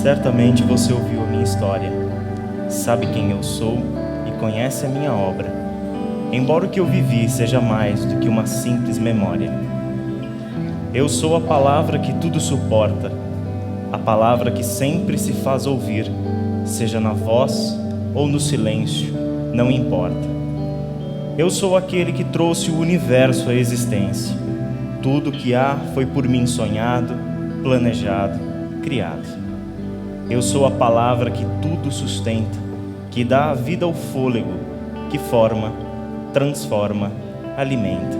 Certamente você ouviu a minha história, sabe quem eu sou e conhece a minha obra, embora o que eu vivi seja mais do que uma simples memória. Eu sou a palavra que tudo suporta, a palavra que sempre se faz ouvir, seja na voz ou no silêncio, não importa. Eu sou aquele que trouxe o universo à existência. Tudo o que há foi por mim sonhado, planejado, criado. Eu sou a palavra que tudo sustenta, que dá a vida ao fôlego, que forma, transforma, alimenta.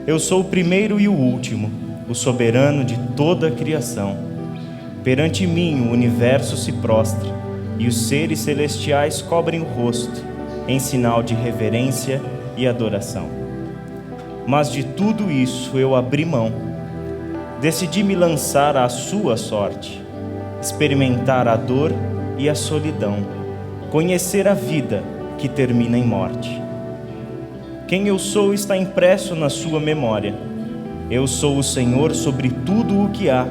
Eu sou o primeiro e o último, o soberano de toda a criação. Perante mim o universo se prostra, e os seres celestiais cobrem o rosto, em sinal de reverência e adoração. Mas de tudo isso eu abri mão. Decidi me lançar à sua sorte, experimentar a dor e a solidão, conhecer a vida que termina em morte. Quem eu sou está impresso na sua memória. Eu sou o Senhor sobre tudo o que há,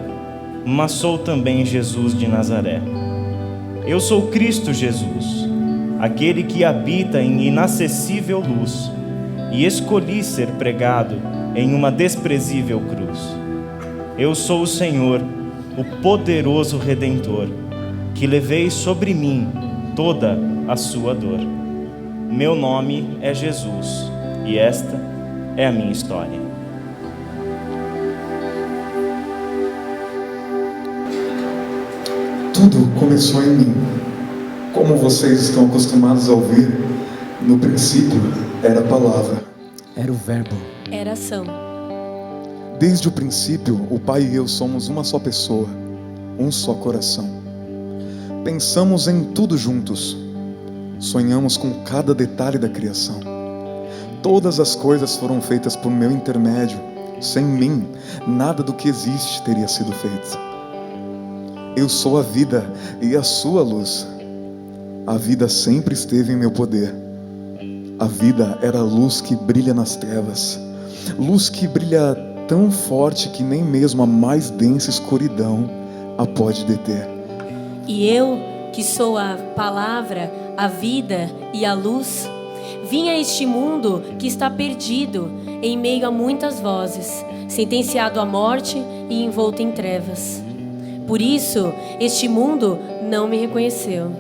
mas sou também Jesus de Nazaré. Eu sou Cristo Jesus, aquele que habita em inacessível luz, e escolhi ser pregado em uma desprezível cruz. Eu sou o Senhor, o poderoso Redentor, que levei sobre mim toda a sua dor. Meu nome é Jesus, e esta é a minha história. Tudo começou em mim. Como vocês estão acostumados a ouvir, no princípio era a palavra. Era o verbo. Era ação. Desde o princípio, o Pai e eu somos uma só pessoa, um só coração. Pensamos em tudo juntos. Sonhamos com cada detalhe da criação. Todas as coisas foram feitas por meu intermédio. Sem mim, nada do que existe teria sido feito. Eu sou a vida e a sua luz. A vida sempre esteve em meu poder. A vida era a luz que brilha nas trevas. Luz que brilha tão forte que nem mesmo a mais densa escuridão a pode deter. E eu, que sou a palavra, a vida e a luz, vim a este mundo que está perdido em meio a muitas vozes, sentenciado à morte e envolto em trevas. Por isso, este mundo não me reconheceu.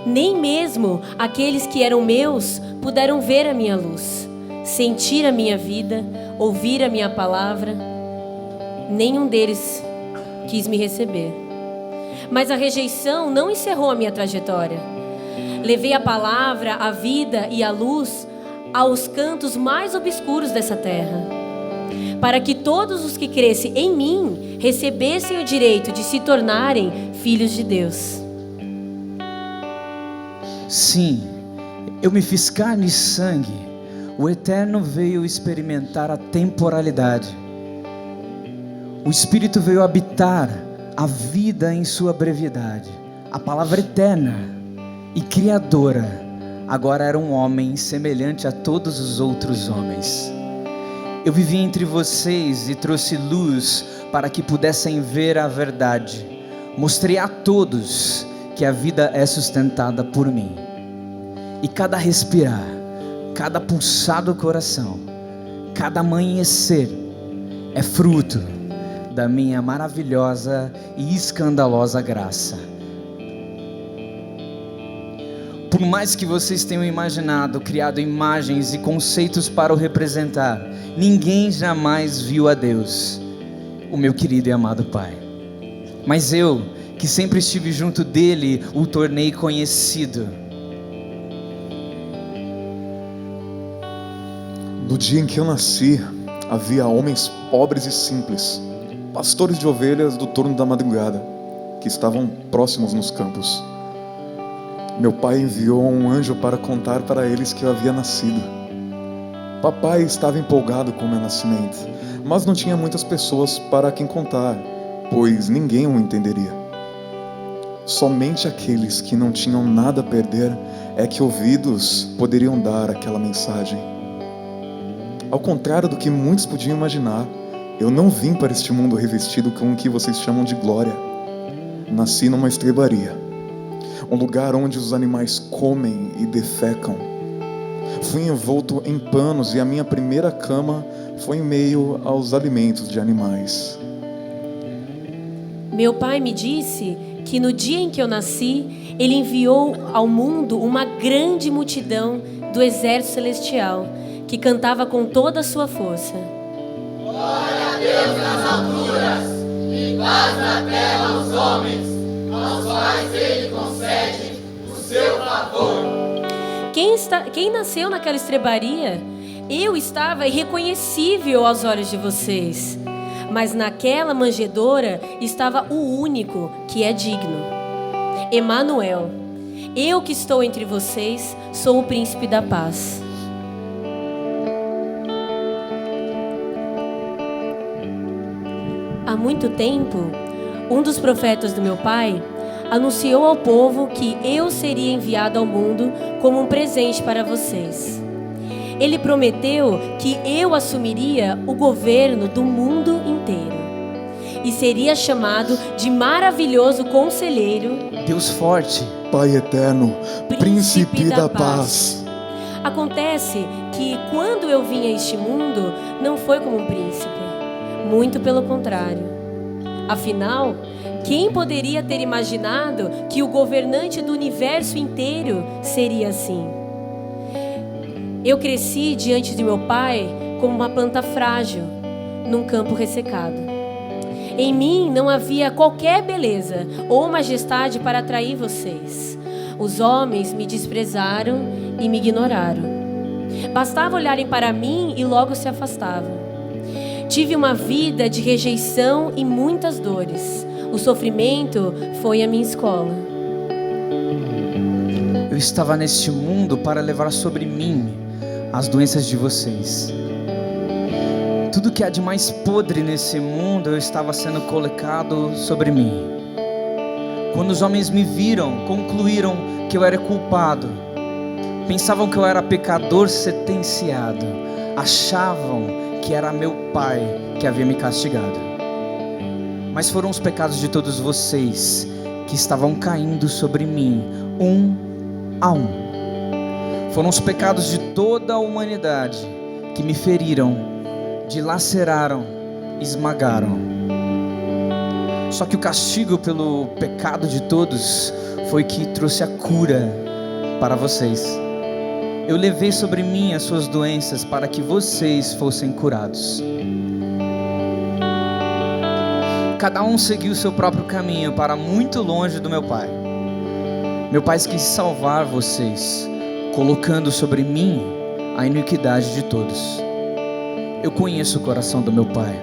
Nem mesmo aqueles que eram meus puderam ver a minha luz, sentir a minha vida, ouvir a minha palavra. Nenhum deles quis me receber. Mas a rejeição não encerrou a minha trajetória. Levei a palavra, a vida e a luz aos cantos mais obscuros dessa terra, para que todos os que crescem em mim recebessem o direito de se tornarem filhos de Deus. Sim, eu me fiz carne e sangue. O Eterno veio experimentar a temporalidade. O Espírito veio habitar a vida em sua brevidade. A palavra eterna e criadora agora era um homem semelhante a todos os outros homens. Eu vivi entre vocês e trouxe luz para que pudessem ver a verdade. Mostrei a todos que a vida é sustentada por mim. E cada respirar, cada pulsar do coração, cada amanhecer é fruto da minha maravilhosa e escandalosa graça. Por mais que vocês tenham imaginado, criado imagens e conceitos para o representar, ninguém jamais viu a Deus, o meu querido e amado Pai. Mas eu, que sempre estive junto dele, o tornei conhecido. No dia em que eu nasci, havia homens pobres e simples, pastores de ovelhas do turno da madrugada, que estavam próximos nos campos. Meu pai enviou um anjo para contar para eles que eu havia nascido. Papai estava empolgado com o meu nascimento, mas não tinha muitas pessoas para quem contar, pois ninguém o entenderia. Somente aqueles que não tinham nada a perder é que ouvidos poderiam dar aquela mensagem. Ao contrário do que muitos podiam imaginar, eu não vim para este mundo revestido com o que vocês chamam de glória. Nasci numa estrebaria, um lugar onde os animais comem e defecam. Fui envolto em panos e a minha primeira cama foi em meio aos alimentos de animais. Meu pai me disse que no dia em que eu nasci, ele enviou ao mundo uma grande multidão do exército celestial, que cantava com toda a sua força: Glória a Deus nas alturas, e paz na terra aos homens, aos quais Ele concede o seu favor. Quem nasceu naquela estrebaria? Eu estava irreconhecível aos olhos de vocês, mas naquela manjedoura estava o único que é digno. Emanuel, eu que estou entre vocês, sou o príncipe da paz. Há muito tempo, um dos profetas do meu pai anunciou ao povo que eu seria enviado ao mundo como um presente para vocês. Ele prometeu que eu assumiria o governo do mundo inteiro e seria chamado de maravilhoso conselheiro, Deus forte, Pai eterno, príncipe da paz. Acontece que quando eu vim a este mundo, não foi como um príncipe, muito pelo contrário. Afinal, quem poderia ter imaginado que o governante do universo inteiro seria assim? Eu cresci diante de meu pai como uma planta frágil, num campo ressecado. Em mim não havia qualquer beleza ou majestade para atrair vocês. Os homens me desprezaram e me ignoraram. Bastava olharem para mim e logo se afastavam. Tive uma vida de rejeição e muitas dores. O sofrimento foi a minha escola. eu estava neste mundo para levar sobre mim as doenças de vocês. Tudo que há de mais podre nesse mundo eu estava sendo colocado sobre mim. Quando os homens me viram, concluíram que eu era culpado. Pensavam que eu era pecador sentenciado. Achavam que era meu pai que havia me castigado. Mas foram os pecados de todos vocês que estavam caindo sobre mim, um a um. Foram os pecados de toda a humanidade que me feriram, dilaceraram, esmagaram. Só que o castigo pelo pecado de todos foi que trouxe a cura para vocês. Eu levei sobre mim as suas doenças para que vocês fossem curados. Cada um seguiu o seu próprio caminho para muito longe do meu Pai. Meu Pai quis salvar vocês, colocando sobre mim a iniquidade de todos. Eu conheço o coração do meu Pai.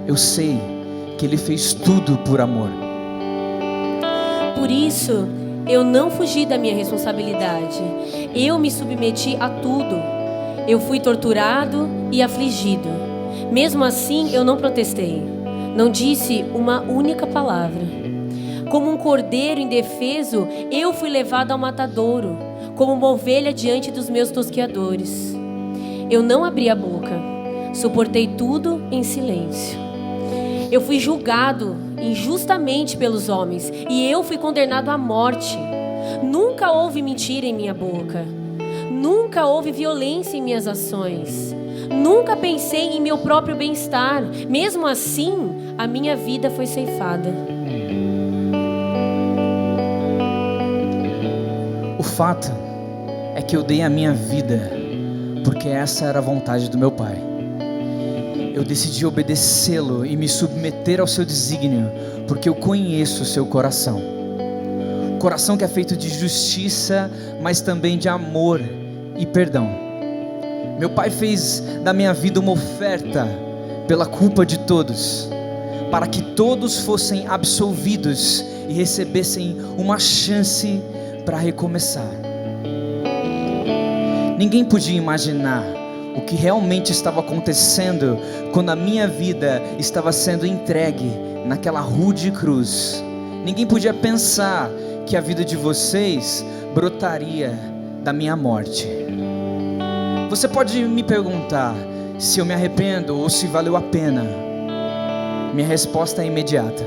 Eu sei que Ele fez tudo por amor. Por isso, eu não fugi da minha responsabilidade. Eu me submeti a tudo. Eu fui torturado e afligido. Mesmo assim, eu não protestei. Não disse uma única palavra. Como um cordeiro indefeso, eu fui levado ao matadouro, como uma ovelha diante dos meus tosqueadores. Eu não abri a boca. Suportei tudo em silêncio. Eu fui julgado injustamente pelos homens e eu fui condenado à morte. Nunca houve mentira em minha boca. Nunca houve violência em minhas ações. Nunca pensei em meu próprio bem-estar. Mesmo assim, a minha vida foi ceifada. O fato é que eu dei a minha vida porque essa era a vontade do meu Pai. Eu decidi obedecê-lo e me submeter ao seu desígnio, porque eu conheço o seu coração. Coração que é feito de justiça, mas também de amor e perdão. Meu Pai fez da minha vida uma oferta pela culpa de todos, para que todos fossem absolvidos e recebessem uma chance para recomeçar. Ninguém podia imaginar o que realmente estava acontecendo quando a minha vida estava sendo entregue naquela rude cruz. Ninguém podia pensar que a vida de vocês brotaria da minha morte. Você pode me perguntar se eu me arrependo ou se valeu a pena. Minha resposta é imediata.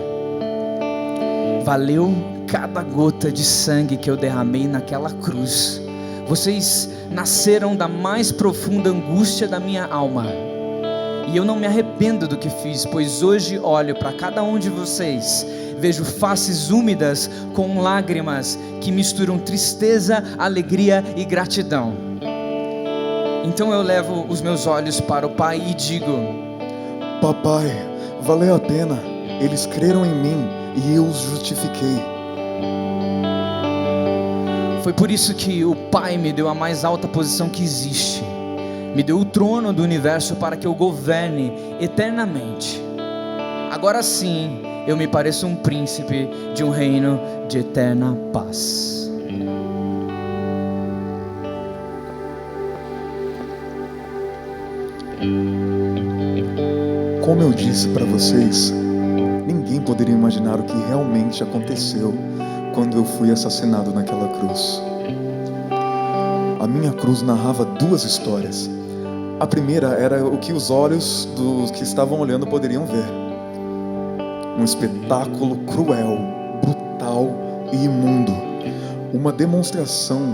Valeu cada gota de sangue que eu derramei naquela cruz. Vocês nasceram da mais profunda angústia da minha alma. E eu não me arrependo do que fiz, pois hoje olho para cada um de vocês, vejo faces úmidas com lágrimas que misturam tristeza, alegria e gratidão. Então eu levo os meus olhos para o Pai e digo: Papai, valeu a pena. Eles creram em mim e eu os justifiquei. Foi por isso que o Pai me deu a mais alta posição que existe. Me deu o trono do universo para que eu governe eternamente. Agora sim, eu me pareço um príncipe de um reino de eterna paz. Como eu disse para vocês, ninguém poderia imaginar o que realmente aconteceu quando eu fui assassinado naquela cruz. A minha cruz narrava duas histórias. A primeira era o que os olhos dos que estavam olhando poderiam ver. Um espetáculo cruel, brutal e imundo. Uma demonstração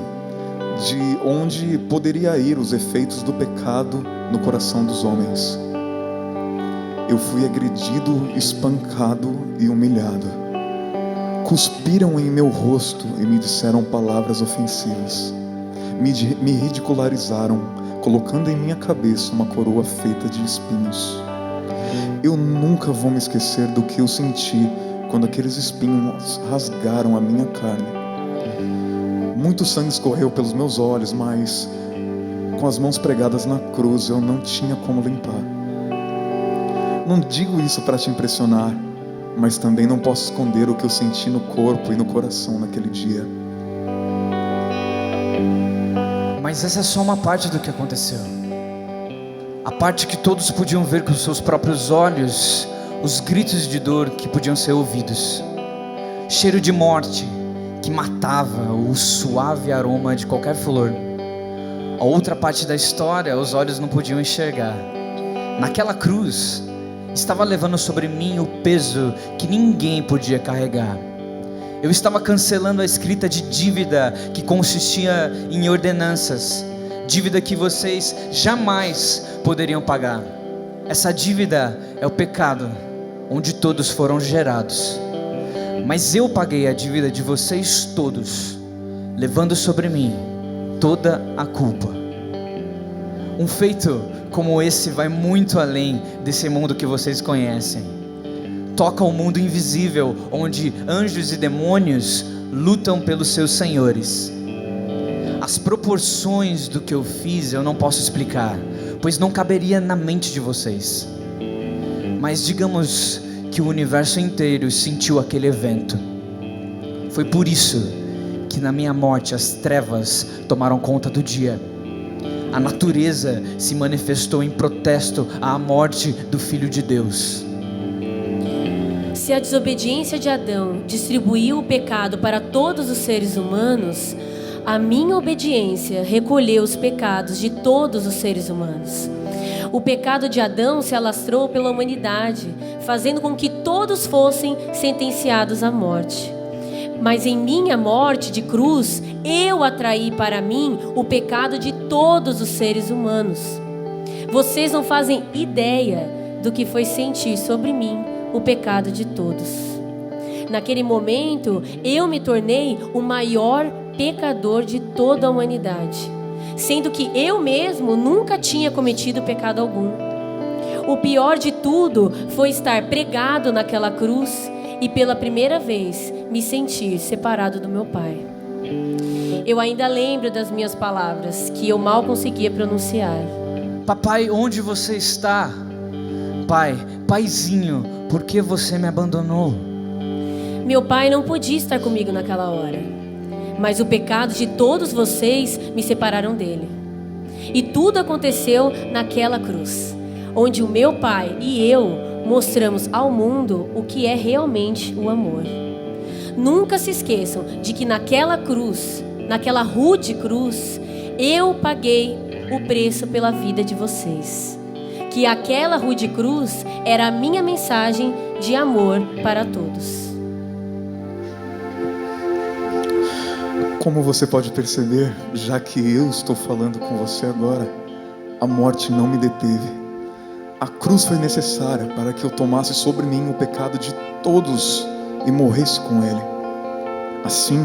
de onde poderia ir os efeitos do pecado no coração dos homens. Eu fui agredido, espancado e humilhado. Cuspiram em meu rosto e me disseram palavras ofensivas. Me ridicularizaram, colocando em minha cabeça uma coroa feita de espinhos. Eu nunca vou me esquecer do que eu senti quando aqueles espinhos rasgaram a minha carne. Muito sangue escorreu pelos meus olhos, mas com as mãos pregadas na cruz eu não tinha como limpar. Não digo isso para te impressionar, mas também não posso esconder o que eu senti no corpo e no coração naquele dia. Mas essa é só uma parte do que aconteceu. A parte que todos podiam ver com seus próprios olhos, os gritos de dor que podiam ser ouvidos, cheiro de morte que matava, o suave aroma de qualquer flor. A outra parte da história, os olhos não podiam enxergar. Naquela cruz, estava levando sobre mim o peso que ninguém podia carregar. Eu estava cancelando a escrita de dívida que consistia em ordenanças, dívida que vocês jamais poderiam pagar. Essa dívida é o pecado, onde todos foram gerados. Mas eu paguei a dívida de vocês todos, levando sobre mim toda a culpa. Um feito como esse vai muito além desse mundo que vocês conhecem. Toca o mundo invisível, onde anjos e demônios lutam pelos seus senhores. As proporções do que eu fiz eu não posso explicar, pois não caberia na mente de vocês. Mas digamos que o universo inteiro sentiu aquele evento. Foi por isso que na minha morte as trevas tomaram conta do dia. A natureza se manifestou em protesto à morte do Filho de Deus. Se a desobediência de Adão distribuiu o pecado para todos os seres humanos, a minha obediência recolheu os pecados de todos os seres humanos. O pecado de Adão se alastrou pela humanidade, fazendo com que todos fossem sentenciados à morte. Mas em minha morte de cruz, eu atraí para mim o pecado de todos os seres humanos. Vocês não fazem ideia do que foi sentir sobre mim o pecado de todos. Naquele momento, eu me tornei o maior pecador de toda a humanidade, sendo que eu mesmo nunca tinha cometido pecado algum. O pior de tudo foi estar pregado naquela cruz e pela primeira vez me sentir separado do meu Pai. Eu ainda lembro das minhas palavras que eu mal conseguia pronunciar. Papai, onde você está? Pai, paizinho, por que você me abandonou? Meu pai não podia estar comigo naquela hora, mas o pecado de todos vocês me separaram dele. E tudo aconteceu naquela cruz, onde o meu pai e eu mostramos ao mundo o que é realmente o amor. Nunca se esqueçam de que naquela cruz, naquela rude cruz, eu paguei o preço pela vida de vocês. Que aquela rude cruz era a minha mensagem de amor para todos. Como você pode perceber, já que eu estou falando com você agora, a morte não me deteve. A cruz foi necessária para que eu tomasse sobre mim o pecado de todos e morresse com ele. Assim,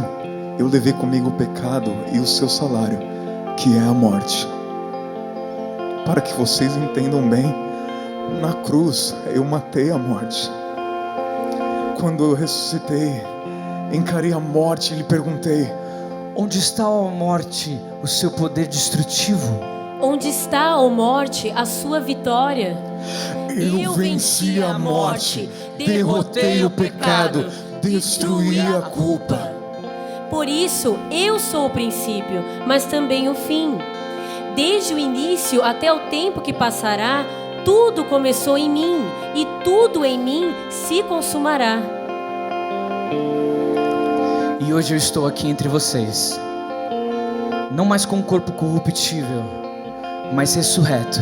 eu levei comigo o pecado e o seu salário, que é a morte. Para que vocês entendam bem, na cruz eu matei a morte. Quando eu ressuscitei, encarei a morte e lhe perguntei: onde está, ó morte, o seu poder destrutivo? Onde está, ó morte, a sua vitória? Eu venci a morte, derrotei o pecado, destruí a culpa. Por isso, eu sou o princípio, mas também o fim. Desde o início até o tempo que passará, tudo começou em mim, e tudo em mim se consumará. E hoje eu estou aqui entre vocês, não mais com um corpo corruptível, mas ressurreto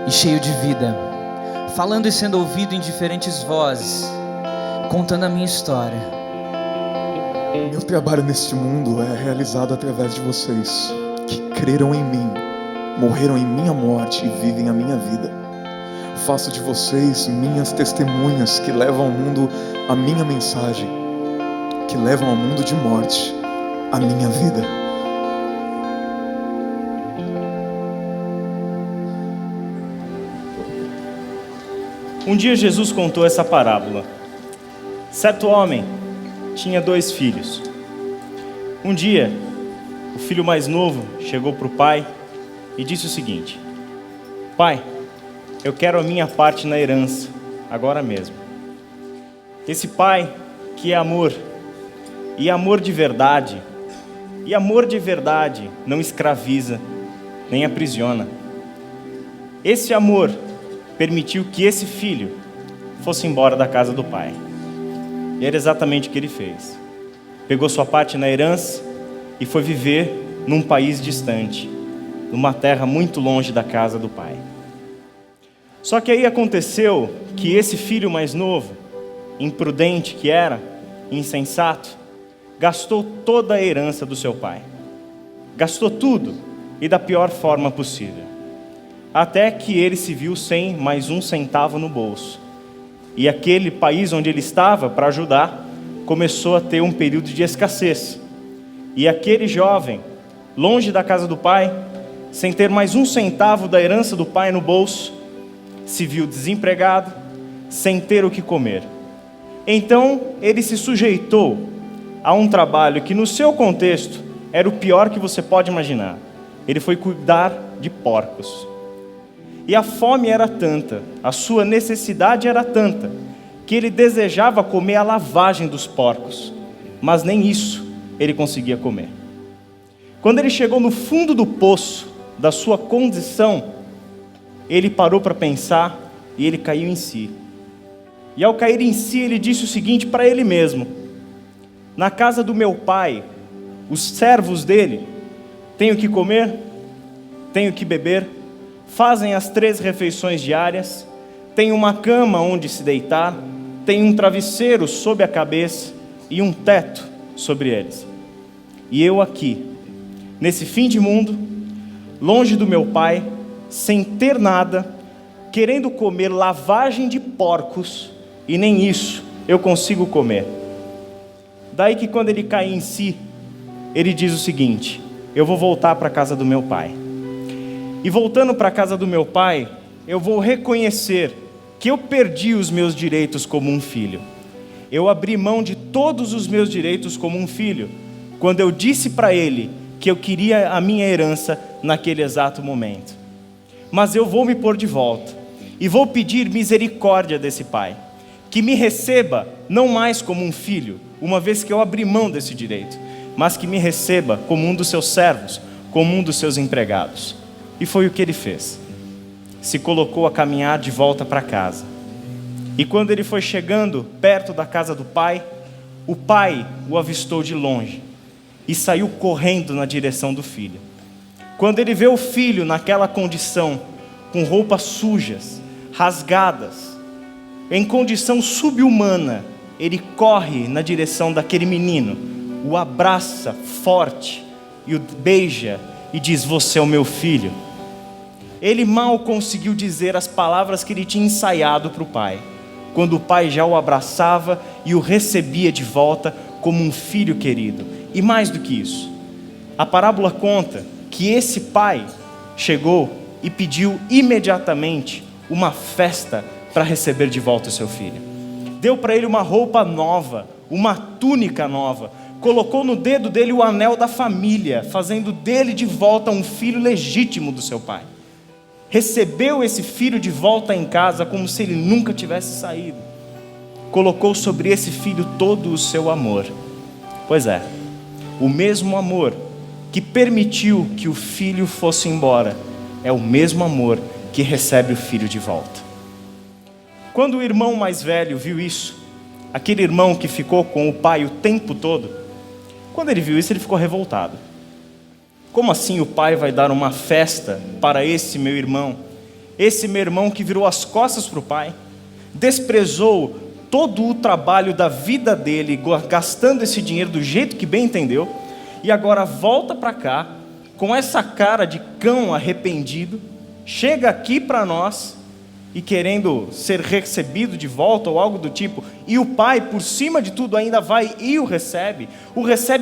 e cheio de vida, falando e sendo ouvido em diferentes vozes, contando a minha história. Meu trabalho neste mundo é realizado através de vocês, que creram em mim, morreram em minha morte e vivem a minha vida. Faço de vocês minhas testemunhas que levam ao mundo a minha mensagem, que levam ao mundo de morte a minha vida. Um dia Jesus contou essa parábola. Certo homem tinha 2 filhos. Um dia, o filho mais novo chegou para o pai e disse o seguinte: pai, eu quero a minha parte na herança, agora mesmo. Esse pai que é amor, e amor de verdade, não escraviza, nem aprisiona. Esse amor permitiu que esse filho fosse embora da casa do pai. E era exatamente o que ele fez. Pegou sua parte na herança e foi viver num país distante, numa terra muito longe da casa do pai. Só que aí aconteceu que esse filho mais novo, imprudente que era, insensato, gastou toda a herança do seu pai. Gastou tudo e da pior forma possível. Até que ele se viu sem mais um centavo no bolso. E aquele país onde ele estava para ajudar começou a ter um período de escassez. E aquele jovem, longe da casa do pai, sem ter mais um centavo da herança do pai no bolso, se viu desempregado, sem ter o que comer. Então ele se sujeitou a um trabalho que no seu contexto era o pior que você pode imaginar. Ele foi cuidar de porcos. E a fome era tanta, a sua necessidade era tanta, que ele desejava comer a lavagem dos porcos, mas nem isso ele conseguia comer. Quando ele chegou no fundo do poço da sua condição, ele parou para pensar e ele caiu em si. E ao cair em si, ele disse o seguinte para ele mesmo: na casa do meu pai, os servos dele têm o que comer, têm o que beber, fazem as 3 refeições diárias, têm uma cama onde se deitar, têm um travesseiro sob a cabeça e um teto sobre eles. E eu aqui, nesse fim de mundo, longe do meu pai, sem ter nada, querendo comer lavagem de porcos, e nem isso eu consigo comer. Daí que quando ele cai em si, ele diz o seguinte: eu vou voltar para a casa do meu pai. E voltando para a casa do meu pai, eu vou reconhecer que eu perdi os meus direitos como um filho. Eu abri mão de todos os meus direitos como um filho, quando eu disse para ele que eu queria a minha herança naquele exato momento. Mas eu vou me pôr de volta e vou pedir misericórdia desse pai, que me receba não mais como um filho, uma vez que eu abri mão desse direito, mas que me receba como um dos seus servos, como um dos seus empregados. E foi o que ele fez. Se colocou a caminhar de volta para casa. E quando ele foi chegando perto da casa do pai, o pai o avistou de longe e saiu correndo na direção do filho. Quando ele vê o filho naquela condição, com roupas sujas, rasgadas, em condição subhumana, ele corre na direção daquele menino, o abraça forte e o beija e diz: você é o meu filho. Ele mal conseguiu dizer as palavras que ele tinha ensaiado para o pai, quando o pai já o abraçava e o recebia de volta como um filho querido. E mais do que isso, a parábola conta que esse pai chegou e pediu imediatamente uma festa para receber de volta o seu filho. Deu para ele uma roupa nova, uma túnica nova, colocou no dedo dele o anel da família, fazendo dele de volta um filho legítimo do seu pai. Recebeu esse filho de volta em casa como se ele nunca tivesse saído. Colocou sobre esse filho todo o seu amor. Pois é, o mesmo amor que permitiu que o filho fosse embora é o mesmo amor que recebe o filho de volta. Quando o irmão mais velho viu isso, aquele irmão que ficou com o pai o tempo todo, quando ele viu isso, ele ficou revoltado. Como assim o pai vai dar uma festa para esse meu irmão? Esse meu irmão que virou as costas para o pai, desprezou todo o trabalho da vida dele, gastando esse dinheiro do jeito que bem entendeu, e agora volta para cá, com essa cara de cão arrependido, chega aqui para nós, e querendo ser recebido de volta ou algo do tipo, e o pai, por cima de tudo, ainda vai e o recebe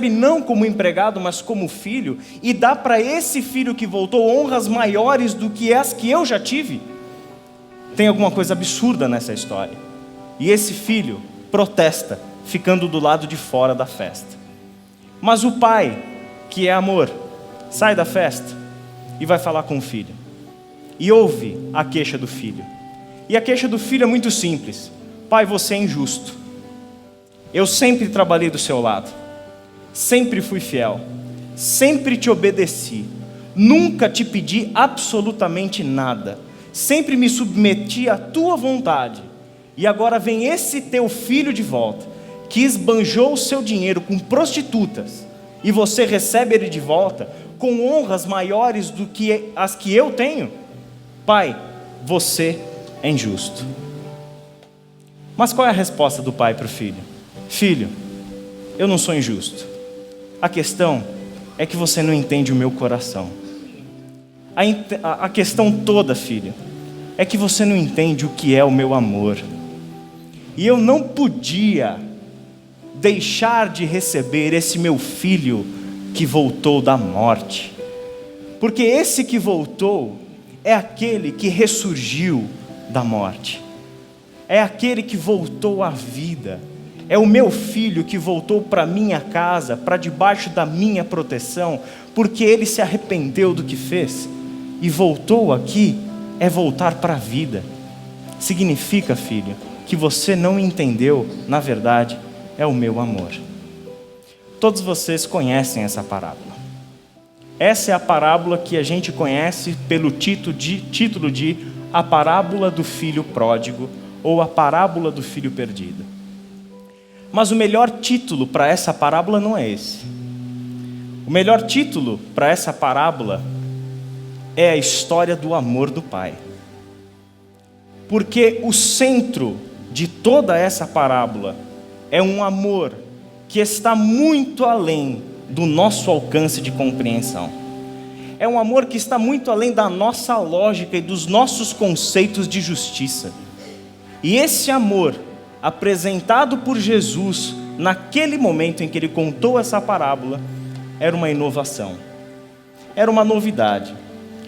não como empregado, mas como filho, e dá para esse filho que voltou honras maiores do que as que eu já tive. Tem alguma coisa absurda nessa história. E esse filho protesta, ficando do lado de fora da festa. Mas o pai, que é amor, sai da festa e vai falar com o filho. E ouve a queixa do filho. E a queixa do filho é muito simples: pai, você é injusto. Eu sempre trabalhei do seu lado, sempre fui fiel, sempre te obedeci, nunca te pedi absolutamente nada, sempre me submeti à tua vontade. E agora vem esse teu filho de volta, que esbanjou o seu dinheiro com prostitutas, e você recebe ele de volta com honras maiores do que as que eu tenho? Pai, você é injusto. Mas qual é a resposta do pai para o filho? Filho, eu não sou injusto. A questão é que você não entende o meu coração. A questão toda, filho, é que você não entende o que é o meu amor. E eu não podia deixar de receber esse meu filho que voltou da morte. Porque esse que voltou é aquele que ressurgiu da morte. É aquele que voltou à vida. É o meu filho que voltou para minha casa, para debaixo da minha proteção, porque ele se arrependeu do que fez. E voltou aqui é voltar para a vida. Significa, filho, que você não entendeu, na verdade, é o meu amor. Todos vocês conhecem essa parábola. Essa é a parábola que a gente conhece pelo título de a parábola do filho pródigo, ou a parábola do filho perdido. Mas o melhor título para essa parábola não é esse. O melhor título para essa parábola é a história do amor do pai. Porque o centro de toda essa parábola é um amor que está muito além do nosso alcance de compreensão. É um amor que está muito além da nossa lógica e dos nossos conceitos de justiça. E esse amor, apresentado por Jesus, naquele momento em que ele contou essa parábola, era uma inovação. Era uma novidade,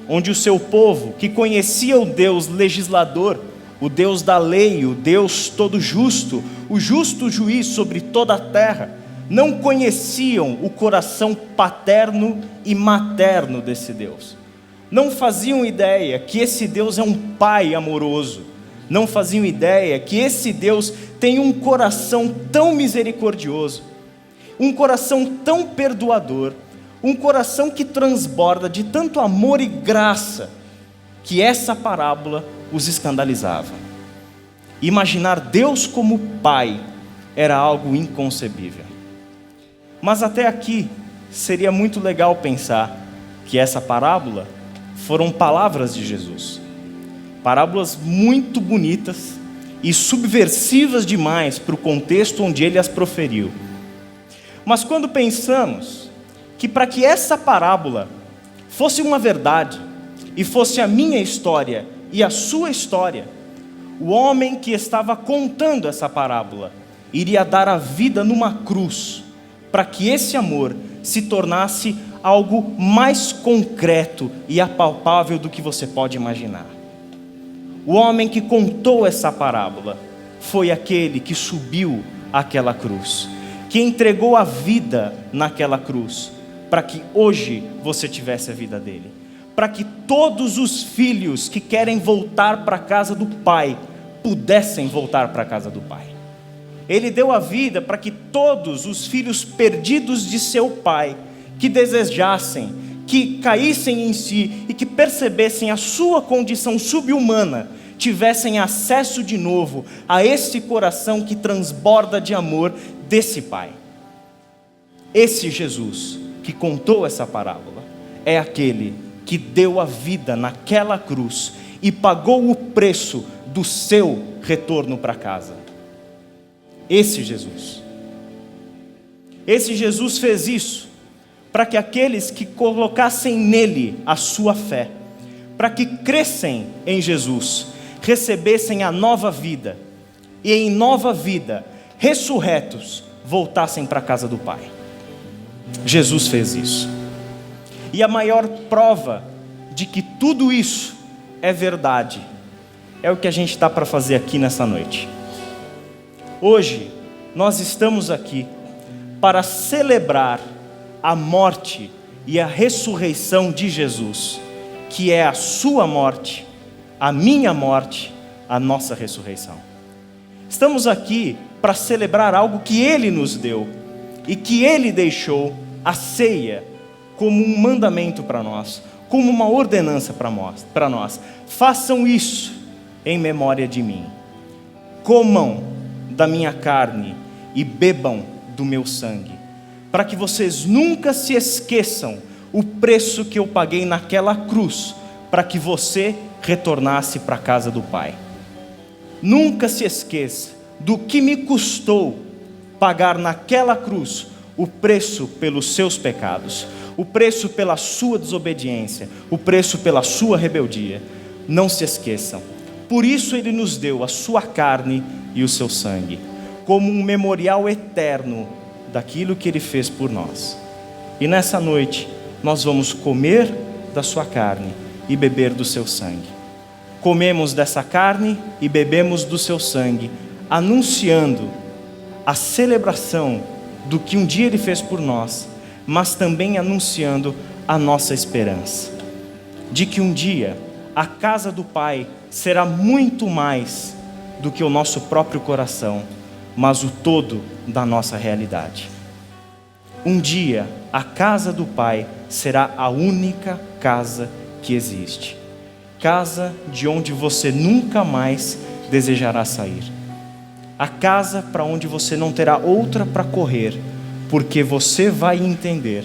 onde o seu povo, que conhecia o Deus legislador, o Deus da lei, o Deus todo justo, o justo juiz sobre toda a terra, não conheciam o coração paterno e materno desse Deus. Não faziam ideia que esse Deus é um pai amoroso. Não faziam ideia que esse Deus tem um coração tão misericordioso, um coração tão perdoador, um coração que transborda de tanto amor e graça, que essa parábola os escandalizava. Imaginar Deus como pai era algo inconcebível. Mas até aqui seria muito legal pensar que essa parábola foram palavras de Jesus. Parábolas muito bonitas e subversivas demais para o contexto onde ele as proferiu. Mas quando pensamos que para que essa parábola fosse uma verdade, e fosse a minha história e a sua história, o homem que estava contando essa parábola iria dar a vida numa cruz, para que esse amor se tornasse algo mais concreto e apalpável do que você pode imaginar. O homem que contou essa parábola foi aquele que subiu àquela cruz, que entregou a vida naquela cruz, para que hoje você tivesse a vida dele, para que todos os filhos que querem voltar para a casa do Pai pudessem voltar para a casa do Pai. Ele deu a vida para que todos os filhos perdidos de seu pai, que desejassem, que caíssem em si e que percebessem a sua condição subhumana, tivessem acesso de novo a esse coração que transborda de amor desse Pai. Esse Jesus que contou essa parábola é aquele que deu a vida naquela cruz e pagou o preço do seu retorno para casa. Esse Jesus fez isso para que aqueles que colocassem nele a sua fé, para que crescem em Jesus, recebessem a nova vida, e em nova vida, ressurretos, voltassem para a casa do Pai. Jesus fez isso. E a maior prova de que tudo isso é verdade é o que a gente está para fazer aqui nessa noite. Hoje, nós estamos aqui para celebrar a morte e a ressurreição de Jesus, que é a sua morte, a minha morte, a nossa ressurreição. Estamos aqui para celebrar algo que Ele nos deu e que Ele deixou, a ceia, como um mandamento para nós, como uma ordenança para nós. Façam isso em memória de mim. Comam da minha carne e bebam do meu sangue, para que vocês nunca se esqueçam o preço que eu paguei naquela cruz, para que você retornasse para a casa do Pai. Nunca se esqueça do que me custou pagar naquela cruz o preço pelos seus pecados, o preço pela sua desobediência, o preço pela sua rebeldia. Não se esqueçam. Por isso Ele nos deu a sua carne e o seu sangue, como um memorial eterno daquilo que Ele fez por nós. E nessa noite, nós vamos comer da sua carne e beber do seu sangue. Comemos dessa carne e bebemos do seu sangue, anunciando a celebração do que um dia Ele fez por nós, mas também anunciando a nossa esperança, de que um dia a casa do Pai será muito mais do que o nosso próprio coração, mas o todo da nossa realidade. Um dia a casa do Pai será a única casa que existe, casa de onde você nunca mais desejará sair, a casa para onde você não terá outra para correr, porque você vai entender,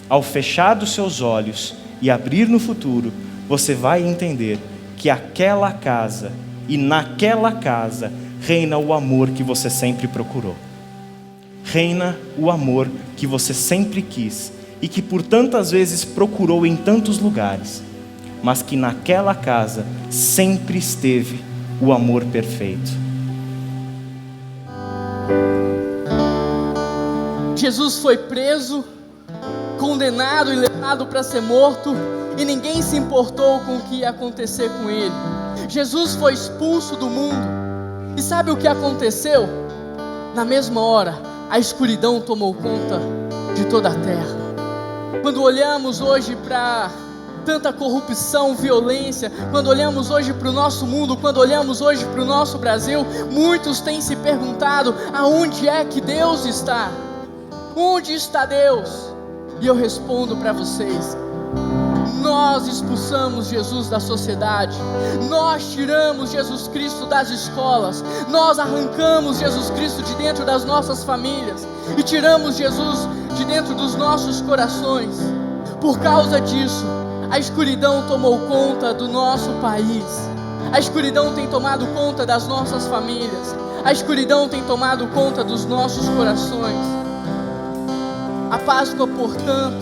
ao fechar os seus olhos e abrir no futuro, você vai entender que aquela casa e naquela casa reina o amor que você sempre procurou, reina o amor que você sempre quis e que por tantas vezes procurou em tantos lugares, mas que naquela casa sempre esteve o amor perfeito. Jesus foi preso, condenado e levado para ser morto, e ninguém se importou com o que ia acontecer com ele. Jesus foi expulso do mundo, e sabe o que aconteceu? Na mesma hora, a escuridão tomou conta de toda a terra. Quando olhamos hoje para tanta corrupção, violência, quando olhamos hoje para o nosso mundo, quando olhamos hoje para o nosso Brasil, muitos têm se perguntado: aonde é que Deus está? Onde está Deus? E eu respondo para vocês: nós expulsamos Jesus da sociedade, nós tiramos Jesus Cristo das escolas, nós arrancamos Jesus Cristo de dentro das nossas famílias e tiramos Jesus de dentro dos nossos corações. Por causa disso, a escuridão tomou conta do nosso país, a escuridão tem tomado conta das nossas famílias, a escuridão tem tomado conta dos nossos corações. A Páscoa, portanto,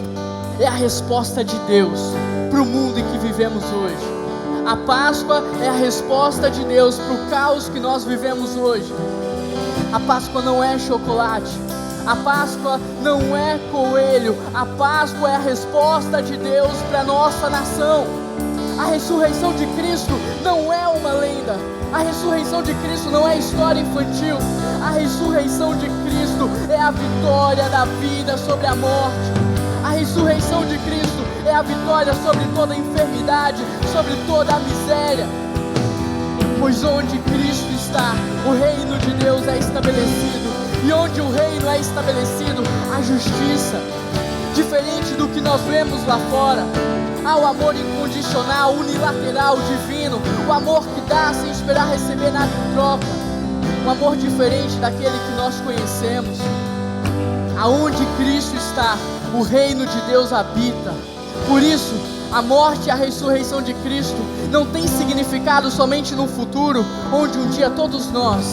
é a resposta de Deus para o mundo em que vivemos hoje. A Páscoa é a resposta de Deus para o caos que nós vivemos hoje. A Páscoa não é chocolate, a Páscoa não é coelho, a Páscoa é a resposta de Deus para a nossa nação. A ressurreição de Cristo não é uma lenda, a ressurreição de Cristo não é história infantil, a ressurreição de Cristo é a vitória da vida sobre a morte. A ressurreição de Cristo é a vitória sobre toda a enfermidade, sobre toda a miséria. Pois onde Cristo está, o reino de Deus é estabelecido. E onde o reino é estabelecido, a justiça. Diferente do que nós vemos lá fora, há o amor incondicional, unilateral, divino. O amor que dá sem esperar receber nada em troca. Um amor diferente daquele que nós conhecemos. Aonde Cristo está, o reino de Deus habita. Por isso, a morte e a ressurreição de Cristo não tem significado somente no futuro, onde um dia todos nós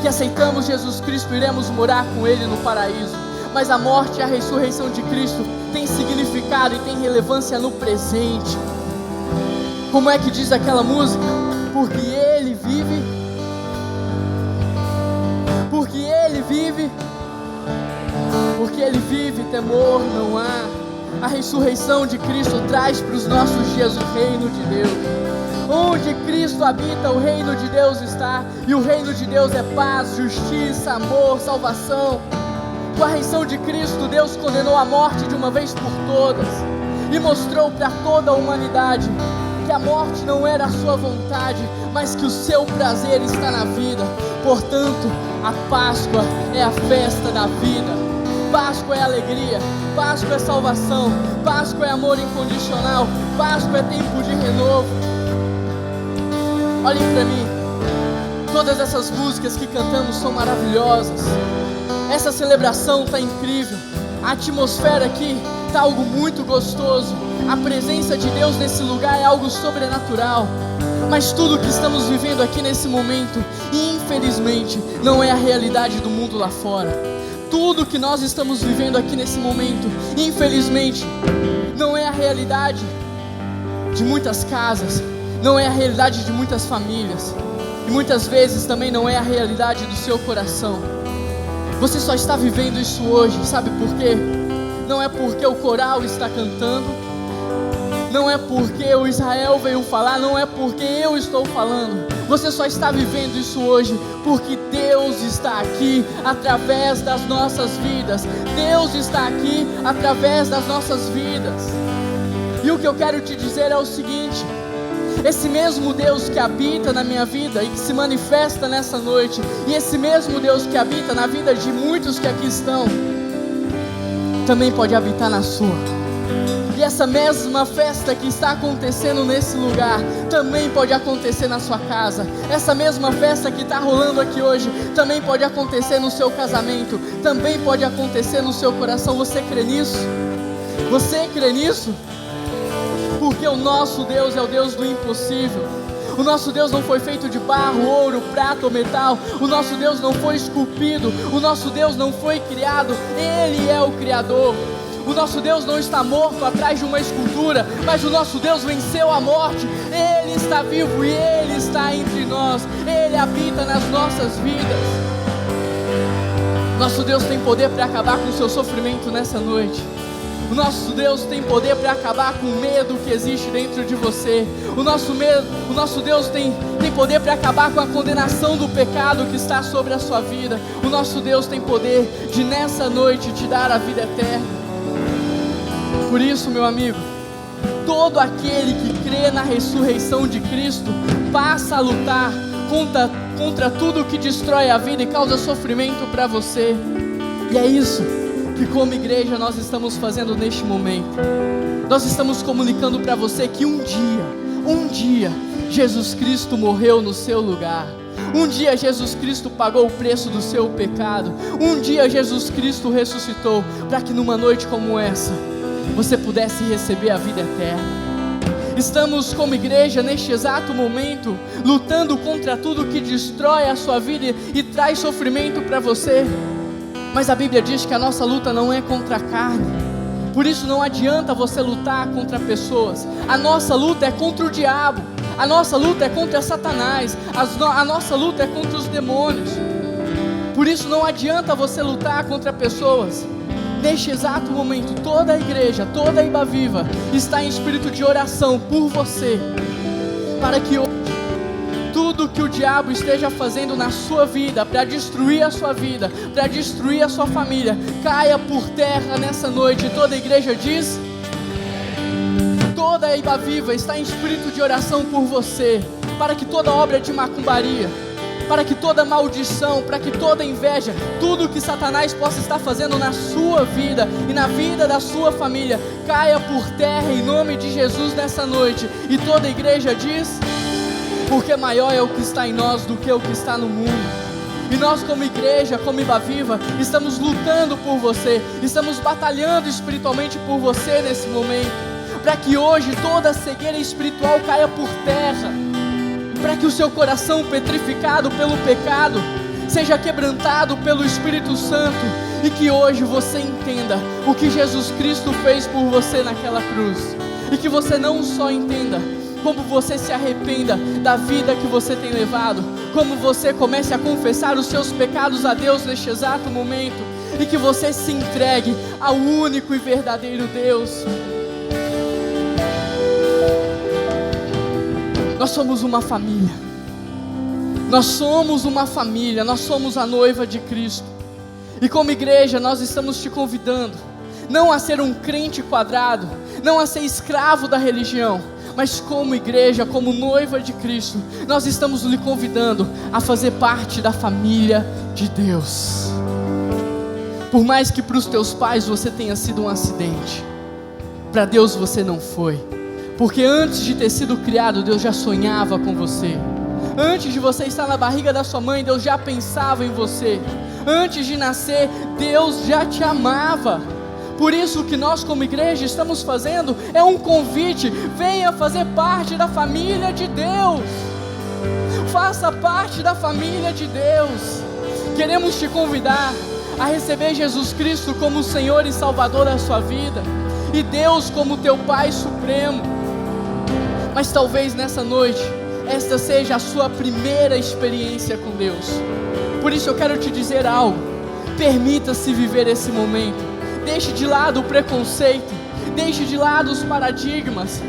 que aceitamos Jesus Cristo iremos morar com Ele no paraíso. Mas a morte e a ressurreição de Cristo tem significado e tem relevância no presente. Como é que diz aquela música? Porque Ele vive, porque Ele vive, porque Ele vive, temor não há. A ressurreição de Cristo traz para os nossos dias o reino de Deus. Onde Cristo habita, o reino de Deus está. E o reino de Deus é paz, justiça, amor, salvação. Com a ressurreição de Cristo, Deus condenou a morte de uma vez por todas e mostrou para toda a humanidade que a morte não era a sua vontade, mas que o seu prazer está na vida. Portanto, a Páscoa é a festa da vida. Páscoa é alegria, Páscoa é salvação, Páscoa é amor incondicional, Páscoa é tempo de renovo. Olhem para mim, todas essas músicas que cantamos são maravilhosas, essa celebração está incrível, a atmosfera aqui está algo muito gostoso, a presença de Deus nesse lugar é algo sobrenatural. Mas tudo que estamos vivendo aqui nesse momento, infelizmente, não é a realidade do mundo lá fora. Tudo que nós estamos vivendo aqui nesse momento, infelizmente, não é a realidade de muitas casas, não é a realidade de muitas famílias, e muitas vezes também não é a realidade do seu coração. Você só está vivendo isso hoje, sabe por quê? Não é porque o coral está cantando, não é porque o Israel veio falar, não é porque eu estou falando. Você só está vivendo isso hoje porque Deus está aqui através das nossas vidas. Deus está aqui através das nossas vidas. E o que eu quero te dizer é o seguinte: esse mesmo Deus que habita na minha vida e que se manifesta nessa noite, e esse mesmo Deus que habita na vida de muitos que aqui estão, também pode habitar na sua. E essa mesma festa que está acontecendo nesse lugar também pode acontecer na sua casa. Essa mesma festa que está rolando aqui hoje também pode acontecer no seu casamento, também pode acontecer no seu coração. Você crê nisso? Você crê nisso? Porque o nosso Deus é o Deus do impossível. O nosso Deus não foi feito de barro, ouro, prata ou metal. O nosso Deus não foi esculpido. O nosso Deus não foi criado. Ele é o Criador. O nosso Deus não está morto atrás de uma escultura, mas o nosso Deus venceu a morte. Ele está vivo e Ele está entre nós. Ele habita nas nossas vidas. Nosso Deus tem poder para acabar com o seu sofrimento nessa noite. O nosso Deus tem poder para acabar com o medo que existe dentro de você. O nosso Deus tem poder para acabar com a condenação do pecado que está sobre a sua vida. O nosso Deus tem poder de nessa noite te dar a vida eterna. Por isso, meu amigo, todo aquele que crê na ressurreição de Cristo passa a lutar contra tudo que destrói a vida e causa sofrimento para você. E é isso que como igreja nós estamos fazendo neste momento. Nós estamos comunicando para você que um dia Jesus Cristo morreu no seu lugar. Um dia Jesus Cristo pagou o preço do seu pecado. Um dia Jesus Cristo ressuscitou para que numa noite como essa você pudesse receber a vida eterna. Estamos como igreja neste exato momento lutando contra tudo que destrói a sua vida e traz sofrimento para você. Mas a Bíblia diz que a nossa luta não é contra a carne. Por isso não adianta você lutar contra pessoas. A nossa luta é contra o diabo. A nossa luta é contra Satanás. A nossa luta é contra os demônios. Por isso não adianta você lutar contra pessoas. Neste exato momento, toda a igreja, toda a Iba Viva está em espírito de oração por você, para que hoje tudo que o diabo esteja fazendo na sua vida, para destruir a sua vida, para destruir a sua família, caia por terra nessa noite. Toda a igreja diz: toda a Iba Viva está em espírito de oração por você, para que toda obra de macumbaria, para que toda maldição, para que toda inveja, tudo que Satanás possa estar fazendo na sua vida e na vida da sua família, caia por terra em nome de Jesus nessa noite. E toda a igreja diz: porque maior é o que está em nós do que o que está no mundo. E nós como igreja, como Iba Viva, estamos lutando por você, estamos batalhando espiritualmente por você nesse momento, para que hoje toda a cegueira espiritual caia por terra, para que o seu coração petrificado pelo pecado seja quebrantado pelo Espírito Santo, e que hoje você entenda o que Jesus Cristo fez por você naquela cruz, e que você não só entenda, como você se arrependa da vida que você tem levado, como você comece a confessar os seus pecados a Deus neste exato momento, e que você se entregue ao único e verdadeiro Deus. Nós somos uma família, nós somos uma família, nós somos a noiva de Cristo, e como igreja nós estamos te convidando, não a ser um crente quadrado, não a ser escravo da religião, mas como igreja, como noiva de Cristo, nós estamos lhe convidando a fazer parte da família de Deus. Por mais que para os teus pais você tenha sido um acidente, para Deus você não foi, porque antes de ter sido criado, Deus já sonhava com você. Antes de você estar na barriga da sua mãe, Deus já pensava em você. Antes de nascer, Deus já te amava. Por isso o que nós como igreja estamos fazendo é um convite: venha fazer parte da família de Deus. Faça parte da família de Deus. Queremos te convidar a receber Jesus Cristo como o Senhor e Salvador da sua vida, e Deus como teu Pai Supremo. Mas talvez nessa noite esta seja a sua primeira experiência com Deus. Por isso eu quero te dizer algo: permita-se viver esse momento. Deixe de lado o preconceito, deixe de lado os paradigmas,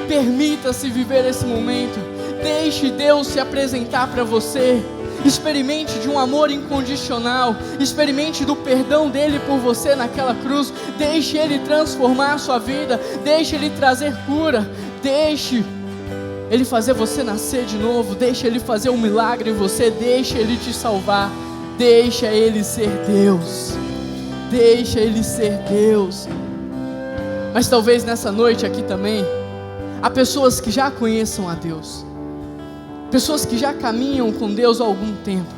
permita-se viver esse momento, deixe Deus se apresentar para você, experimente de um amor incondicional, experimente do perdão dele por você naquela cruz, deixe ele transformar a sua vida, deixe ele trazer cura, deixe ele fazer você nascer de novo, deixe ele fazer um milagre em você, deixe ele te salvar, deixa ele ser Deus. Deixa ele ser Deus. Mas talvez nessa noite aqui também há pessoas que já conheçam a Deus, pessoas que já caminham com Deus há algum tempo,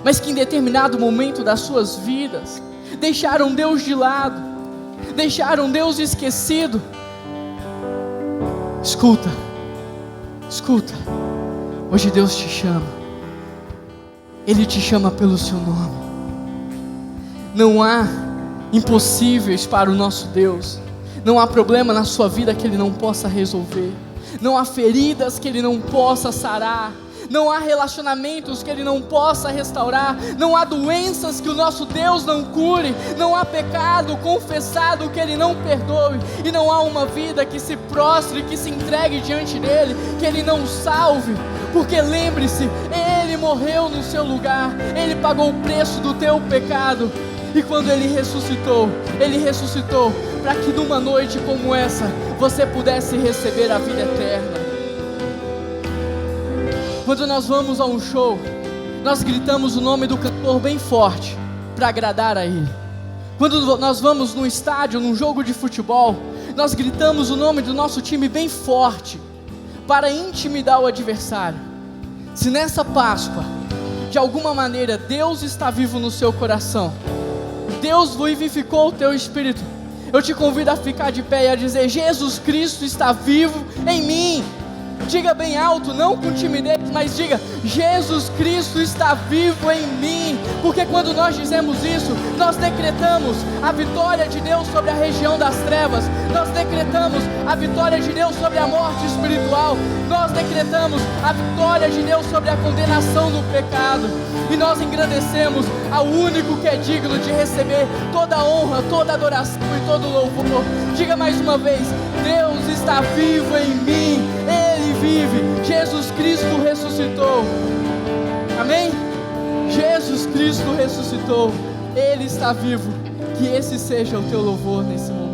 mas que em determinado momento das suas vidas deixaram Deus de lado, deixaram Deus esquecido. Escuta, hoje Deus te chama, Ele te chama pelo seu nome. Não há impossíveis para o nosso Deus. Não há problema na sua vida que Ele não possa resolver. Não há feridas que Ele não possa sarar. Não há relacionamentos que Ele não possa restaurar. Não há doenças que o nosso Deus não cure. Não há pecado confessado que Ele não perdoe. E não há uma vida que se prostre, que se entregue diante dEle, que Ele não salve. Porque lembre-se, Ele morreu no seu lugar. Ele pagou o preço do teu pecado. E quando Ele ressuscitou para que numa noite como essa você pudesse receber a vida eterna. Quando nós vamos a um show, nós gritamos o nome do cantor bem forte para agradar a Ele. Quando nós vamos num estádio, num jogo de futebol, nós gritamos o nome do nosso time bem forte para intimidar o adversário. Se nessa Páscoa, de alguma maneira, Deus está vivo no seu coração, Deus vivificou o teu espírito, eu te convido a ficar de pé e a dizer: Jesus Cristo está vivo em mim. Diga bem alto, não com timidez, mas diga: Jesus Cristo está vivo em mim, porque porque quando nós dizemos isso, nós decretamos a vitória de Deus sobre a região das trevas, nós decretamos a vitória de Deus sobre a morte espiritual, nós decretamos a vitória de Deus sobre a condenação do pecado, e nós engrandecemos ao único que é digno de receber toda a honra, toda a adoração e todo o louvor. Diga mais uma vez: Deus está vivo em mim, Ele vive, Jesus Cristo ressuscitou. Amém? Jesus Cristo ressuscitou, Ele está vivo. Que esse seja o teu louvor nesse momento.